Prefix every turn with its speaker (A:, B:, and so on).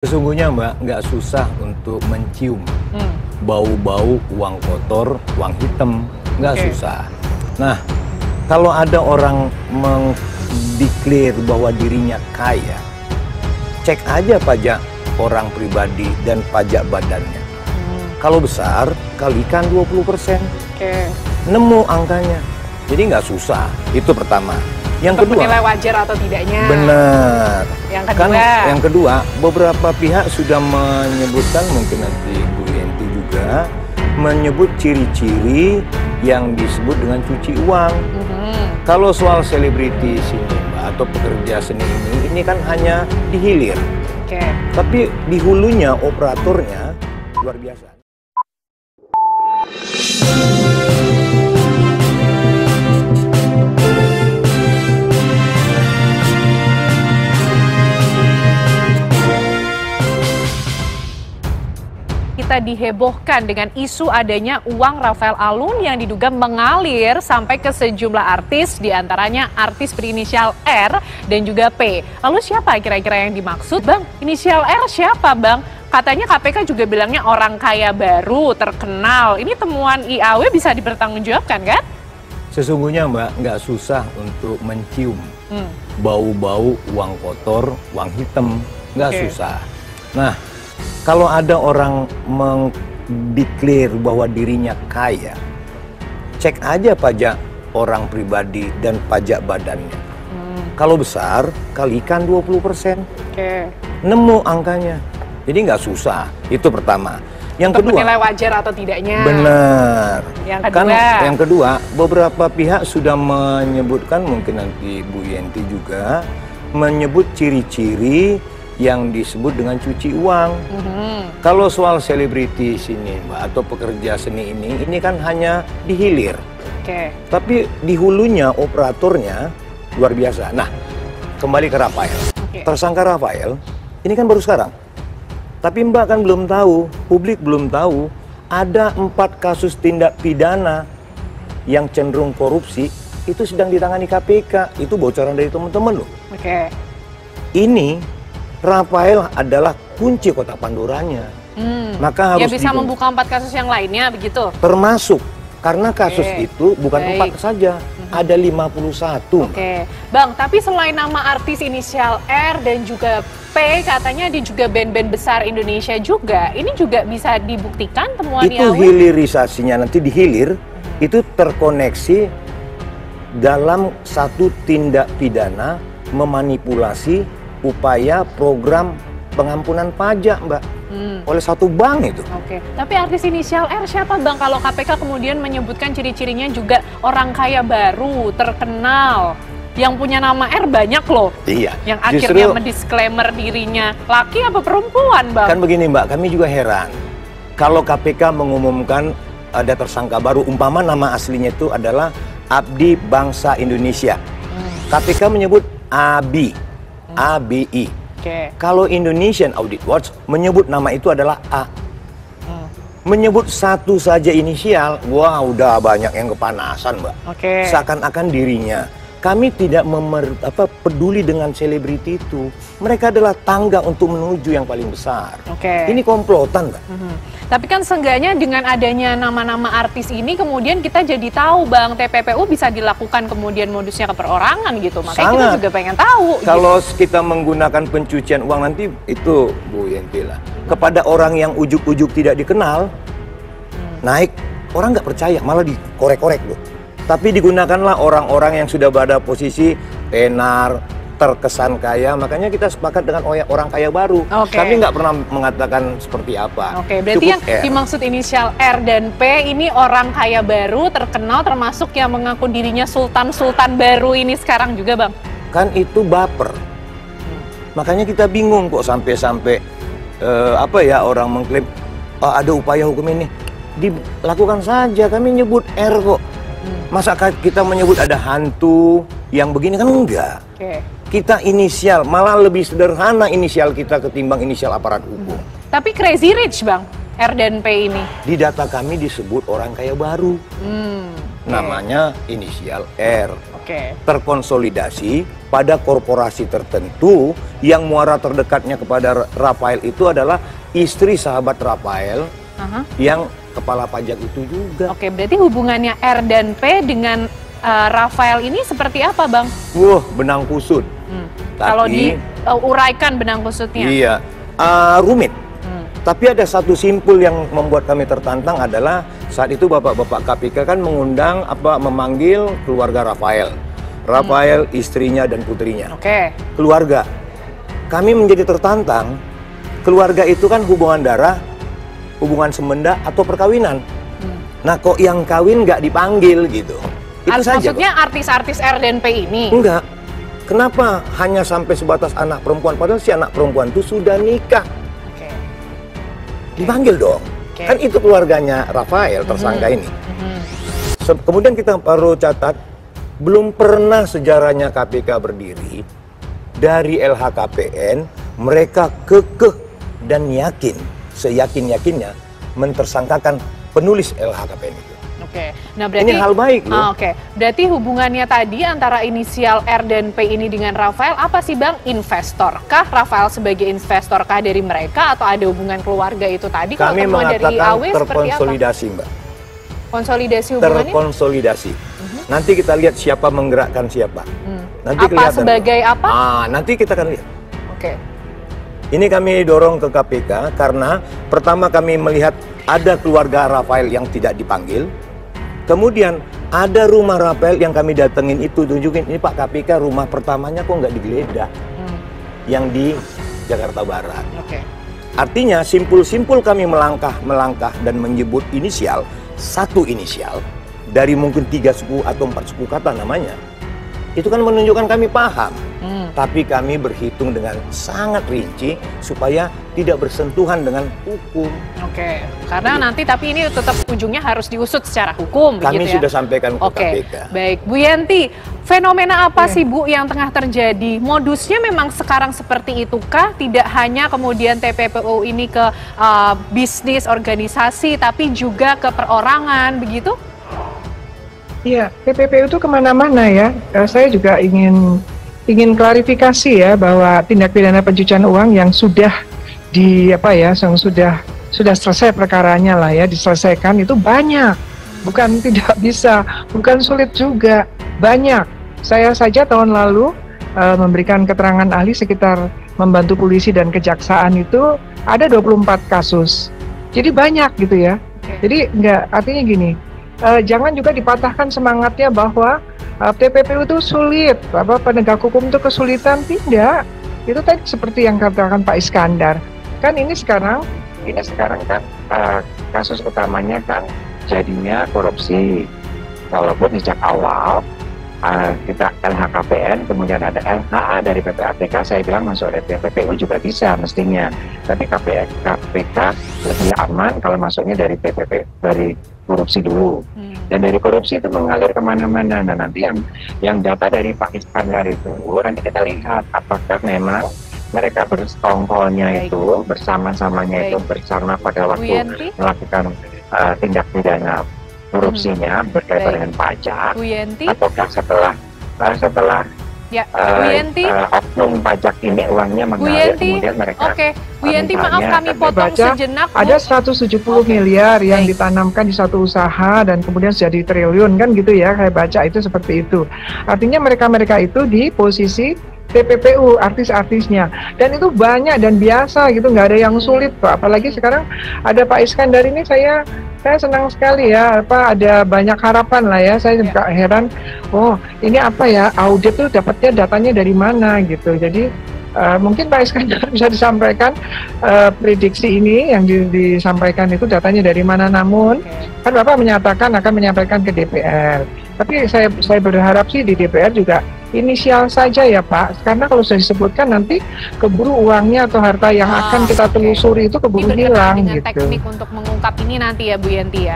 A: Sesungguhnya Mbak, nggak susah untuk mencium bau-bau uang kotor, uang hitam, nggak susah. Nah, kalau ada orang mendeklar bahwa dirinya kaya, cek aja pajak orang pribadi dan pajak badannya. Kalau besar, kalikan 20%. Nemu angkanya. Jadi nggak susah, itu pertama. Yang kedua,
B: menilai wajar atau tidaknya.
A: Benar.
B: Yang
A: kedua, beberapa pihak sudah menyebutkan, mungkin nanti Bu Yenti juga menyebut ciri-ciri yang disebut dengan cuci uang. Kalau soal selebriti sini Mbak, atau pekerja seni ini kan hanya di hilir. Tapi di hulunya, operatornya luar biasa.
B: Kita dihebohkan dengan isu adanya uang Rafael Alun yang diduga mengalir sampai ke sejumlah artis, diantaranya artis berinisial R dan juga P. Lalu siapa kira-kira yang dimaksud, Bang? Inisial R siapa, Bang? Katanya KPK juga bilangnya orang kaya baru, terkenal. Ini temuan IAW bisa dipertanggungjawabkan, kan?
A: Sesungguhnya Mbak, nggak susah untuk mencium bau-bau uang kotor, uang hitam, nggak susah. Nah, kalau ada orang mendeklar bahwa dirinya kaya, cek aja pajak orang pribadi dan pajak badannya. Kalau besar, kalikan 20%. Nemu angkanya. Jadi nggak susah, itu pertama. Yang kedua,
B: menilai wajar atau tidaknya.
A: Benar.
B: Yang
A: kedua, beberapa pihak sudah menyebutkan, mungkin nanti Bu Yenti juga menyebut ciri-ciri yang disebut dengan cuci uang. Kalau soal selebriti sini Mbak, atau pekerja seni ini kan hanya di hilir. Tapi di hulunya, operatornya luar biasa. Nah, kembali ke Rafael. Tersangka Rafael, ini kan baru sekarang. Tapi Mbak kan belum tahu, publik belum tahu, ada 4 kasus tindak pidana yang cenderung korupsi, itu sedang ditangani KPK. Itu bocoran dari teman-teman loh. Ini Rafael adalah kunci kotak Pandoranya. Maka harus
B: bisa membuka 4 kasus yang lainnya begitu.
A: Termasuk karena kasus itu bukan 4 saja, ada 51.
B: Bang, tapi selain nama artis inisial R dan juga P, katanya ada juga band-band besar Indonesia juga. Ini juga bisa dibuktikan temuan
A: Itu hilirisasinya, nanti di hilir itu terkoneksi dalam satu tindak pidana memanipulasi upaya program pengampunan pajak, Mbak, oleh satu bank itu.
B: Tapi artis inisial R siapa, Bang? Kalau KPK kemudian menyebutkan ciri-cirinya juga orang kaya baru, terkenal, yang punya nama R banyak loh.
A: Iya.
B: Yang akhirnya mendisklaimer dirinya laki apa perempuan, Bang?
A: Kan begini, Mbak, kami juga heran. Kalau KPK mengumumkan ada tersangka baru, umpama nama aslinya itu adalah Abdi Bangsa Indonesia. KPK menyebut ABI. ABI. Kalau Indonesian Audit Watch menyebut nama itu adalah A. Menyebut satu saja inisial, wah udah banyak yang kepanasan, Mbak. Seakan-akan dirinya. Kami tidak peduli dengan selebriti itu. Mereka adalah tangga untuk menuju yang paling besar. Ini komplotan, Mbak.
B: Tapi kan seenggaknya dengan adanya nama-nama artis ini kemudian kita jadi tahu, Bang, TPPU bisa dilakukan kemudian modusnya ke perorangan gitu. Makanya kita juga pengen tahu.
A: Kalau kita menggunakan pencucian uang nanti itu Bu Yenti lah. Kepada orang yang ujuk-ujuk tidak dikenal, naik, orang nggak percaya, malah dikorek-korek loh. Tapi digunakanlah orang-orang yang sudah pada posisi tenar, terkesan kaya, makanya kita sepakat dengan orang kaya baru. Kami nggak pernah mengatakan seperti apa.
B: Berarti yang dimaksud inisial R dan P ini orang kaya baru, terkenal, termasuk yang mengaku dirinya sultan-sultan baru ini sekarang juga, Bang?
A: Kan itu baper. Makanya kita bingung kok sampai-sampai orang mengklaim ada upaya hukum ini. Dilakukan saja, kami nyebut R kok. Masa kita menyebut ada hantu yang begini, kan enggak. Kita inisial, malah lebih sederhana inisial kita ketimbang inisial aparat hukum.
B: Tapi crazy rich, Bang, R dan P ini.
A: Di data kami disebut orang kaya baru. Namanya inisial R.
B: Oke.
A: terkonsolidasi pada korporasi tertentu yang muara terdekatnya kepada Rafael itu adalah istri sahabat Rafael yang kepala pajak itu juga.
B: Oke, berarti hubungannya R dan P dengan Rafael ini seperti apa, Bang?
A: Benang kusut.
B: Kalau diuraikan benang kusutnya.
A: Iya, rumit. Tapi ada satu simpul yang membuat kami tertantang adalah saat itu bapak-bapak KPK kan memanggil keluarga Rafael, istrinya dan putrinya.
B: Oke.
A: Keluarga. Kami menjadi tertantang. Keluarga itu kan hubungan darah, hubungan semenda atau perkawinan. Nah, kok yang kawin nggak dipanggil gitu? Itu saja.
B: Maksudnya artis-artis R dan P ini?
A: Enggak. Kenapa hanya sampai sebatas anak perempuan? Padahal si anak perempuan itu sudah nikah. Dipanggil dong. Kan itu keluarganya Rafael, tersangka ini. Kemudian kita perlu catat, belum pernah sejarahnya KPK berdiri, dari LHKPN, mereka kekeh dan yakin, seyakin-yakinnya, mentersangkakan penulis LHKPN itu.
B: Oke, nah berarti
A: ini hal baik loh.
B: Oke, berarti hubungannya tadi antara inisial R dan P ini dengan Rafael apa sih, Bang? Investor kah? Rafael sebagai investor kah dari mereka atau ada hubungan keluarga itu tadi?
A: Kami mengatakan terkonsolidasi, Mbak.
B: Konsolidasi hubungannya?
A: Terkonsolidasi. Nanti kita lihat siapa menggerakkan siapa. Nanti
B: apa sebagai apa?
A: Nanti kita akan lihat.
B: Oke.
A: Ini kami dorong ke KPK karena pertama kami melihat ada keluarga Rafael yang tidak dipanggil. Kemudian ada rumah Rafael yang kami datengin itu, tunjukin ini Pak KPK rumah pertamanya kok nggak digeledah, yang di Jakarta Barat. Artinya simpul-simpul kami melangkah dan menyebut inisial, satu inisial dari mungkin 3 suku atau 4 suku kata namanya. Itu kan menunjukkan kami paham, tapi kami berhitung dengan sangat rinci supaya tidak bersentuhan dengan hukum.
B: Oke, karena nanti tapi ini tetap ujungnya harus diusut secara hukum.
A: Kami
B: begitu ya?
A: sudah sampaikan ke KPK.
B: Baik, Bu Yanti, fenomena apa sih Bu yang tengah terjadi? Modusnya memang sekarang seperti itukah? Tidak hanya kemudian TPPU ini ke bisnis, organisasi, tapi juga ke perorangan, begitu?
C: Iya, TPPU itu kemana-mana ya. Saya juga ingin klarifikasi ya bahwa tindak pidana pencucian uang yang sudah yang sudah selesai perkaranya lah ya, diselesaikan itu banyak. Bukan tidak bisa, bukan sulit juga, banyak. Saya saja tahun lalu memberikan keterangan ahli sekitar membantu polisi dan kejaksaan itu ada 24 kasus. Jadi banyak gitu ya. Jadi artinya gini. Jangan juga dipatahkan semangatnya bahwa TPPU itu sulit, penegak hukum itu kesulitan, tidak. Itu tadi seperti yang katakan Pak Iskandar. Kan ini sekarang kan kasus utamanya kan jadinya korupsi. Walaupun sejak awal kita LHKPN, kemudian ada LHA dari PPATK, saya bilang masuk dari TPPU juga bisa mestinya. Tapi KPK lebih aman kalau masuknya dari dari korupsi dulu. Dan dari korupsi itu mengalir kemana-mana. Nah nanti yang data dari Pak Iskandar itu, nanti kita lihat apakah memang mereka bersekongkolnya itu, bersama-samanya itu, bersama pada waktu melakukan tindak pidana korupsinya berkaitan dengan pajak, ataukah setelah oknum pajak ini uangnya mengalir kemudian mereka.
B: Bu Yanti, maaf kami potong sejenak.
C: Ada 170 miliar yang ditanamkan di satu usaha dan kemudian jadi triliun kan gitu ya, saya baca itu seperti itu. Artinya mereka itu di posisi TPPU, artis-artisnya, dan itu banyak dan biasa gitu, nggak ada yang sulit Pak. Apalagi sekarang ada Pak Iskandar ini, saya senang sekali ya, ada banyak harapan lah ya. Saya juga heran, ini apa ya, audit tuh dapatnya datanya dari mana gitu. Jadi mungkin Pak Iskandar bisa disampaikan prediksi ini yang disampaikan itu datanya dari mana. Namun kan Bapak menyatakan akan menyampaikan ke DPR. Tapi saya berharap sih di DPR juga inisial saja ya Pak, karena kalau sudah disebutkan nanti keburu uangnya atau harta yang akan kita telusuri itu keburu hilang
B: dengan
C: gitu.
B: Teknik untuk mengungkap ini nanti ya Bu Yanti ya.